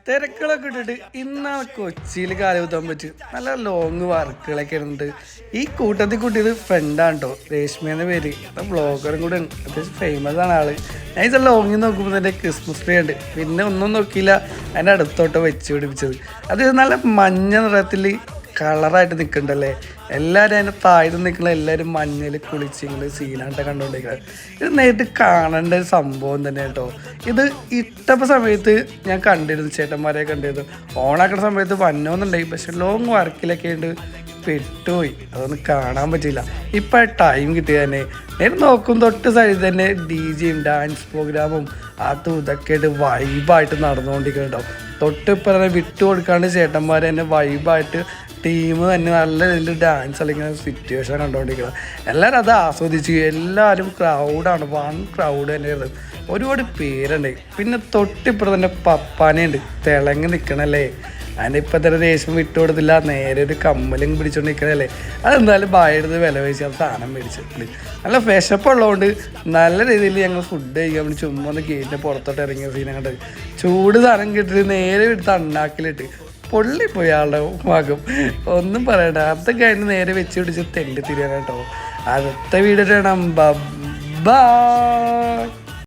തിരക്കുകളൊക്കെ ഇട്ടിട്ട് ഇന്നാണ് കൊച്ചിയിൽ കാലുകുത്താൻ പറ്റും. നല്ല ലോങ് വർക്കുകളൊക്കെ ഉണ്ട്. ഈ കൂട്ടത്തിൽ കൂട്ടിയത് ഫ്രണ്ടാണ് കേട്ടോ, രേഷ്മേൻ്റെ പേര്. ബ്ലോഗറും കൂടെ ഉണ്ട്, അത്യാവശ്യം ഫേമസ് ആണ് ആള്. ഞാൻ ഇത് ലോങ്ങിൽ നോക്കുമ്പോൾ തന്നെ ക്രിസ്മസ് ട്രീ ഉണ്ട്. പിന്നെ ഒന്നും നോക്കിയില്ല, അതിൻ്റെ അടുത്തോട്ട് വെച്ച് പിടിപ്പിച്ചത്. അത് നല്ല മഞ്ഞ നിറത്തിൽ കളറായിട്ട് നിൽക്കണ്ടല്ലേ. എല്ലാവരും അതിൻ്റെ താഴ്ന്ന് നിൽക്കുന്ന എല്ലാവരും മഞ്ഞൾ കുളിച്ചിങ്ങനെ സീനായിട്ട് കണ്ടുകൊണ്ടിരിക്കുന്നത്. ഇത് നേരിട്ട് കാണേണ്ട ഒരു സംഭവം തന്നെ കേട്ടോ. ഇത് ഇട്ടപ്പോൾ സമയത്ത് ഞാൻ കണ്ടിരുന്നു, ചേട്ടന്മാരെ കണ്ടിരുന്നു. ഓണാക്കുന്ന സമയത്ത് വന്നോന്നുണ്ടായി, പക്ഷെ ലോങ് വർക്കിലൊക്കെ ഉണ്ട് പെട്ടുപോയി, അതൊന്നും കാണാൻ പറ്റില്ല. ഇപ്പം ടൈം കിട്ടിയ തന്നെ നേരെ നോക്കും തൊട്ട് സൈഡിൽ തന്നെ DJയും ഡാൻസ് പ്രോഗ്രാമും അതും ഇതൊക്കെ ആയിട്ട് വൈബായിട്ട് നടന്നുകൊണ്ടിരിക്കുന്നുണ്ടാവും. തൊട്ടിപ്പം തന്നെ വിട്ടു കൊടുക്കാണ്ട് ചേട്ടന്മാർ തന്നെ വൈബായിട്ട് ടീം തന്നെ നല്ല രീതിയിൽ ഡാൻസ് കളിക്കുന്ന സിറ്റുവേഷൻ കണ്ടുകൊണ്ടിരിക്കുന്നത്. എല്ലാവരും അത് ആസ്വദിച്ച്, എല്ലാവരും ക്രൗഡാണ്, വൺ ക്രൗഡ് തന്നെയായിരുന്നു. ഒരുപാട് പേരുണ്ട്. പിന്നെ തൊട്ടിപ്പുറം തന്നെ പപ്പാനയുണ്ട്, തിളങ്ങി നിൽക്കണല്ലേ. അതിനിപ്പോൾ തന്നെ ദേഷ്യം വിട്ടു കൊടുത്തില്ല, നേരെ ഒരു കമ്മലും പിടിച്ചുകൊണ്ട് നിൽക്കണല്ലേ. അതെന്തായാലും ബായെടുത്ത് വില വെച്ച് അത് സാധനം മേടിച്ചിട്ടുണ്ട്. നല്ല വിശപ്പുള്ളതുകൊണ്ട് നല്ല രീതിയിൽ ഞങ്ങൾ ഫുഡ് കഴിക്കാൻ വേണ്ടി ചുമ്മാ ഒന്ന് ഗേറ്റിൻ്റെ പുറത്തോട്ട് ഇറങ്ങിയ സീനം കണ്ടത്. ചൂട് സാധനം കിട്ടിയിട്ട് നേരെ എടുത്ത് അണ്ണാക്കിലിട്ട് പൊള്ളിപ്പോയി ആളുടെ മകം. ഒന്നും പറയണ്ട. അതൊക്കെ അതിന് നേരെ വെച്ച് പിടിച്ച് തെണ്ടി തിരിയാനാട്ടോ. അടുത്ത വീഡിയോ കാണാം. ബൈ.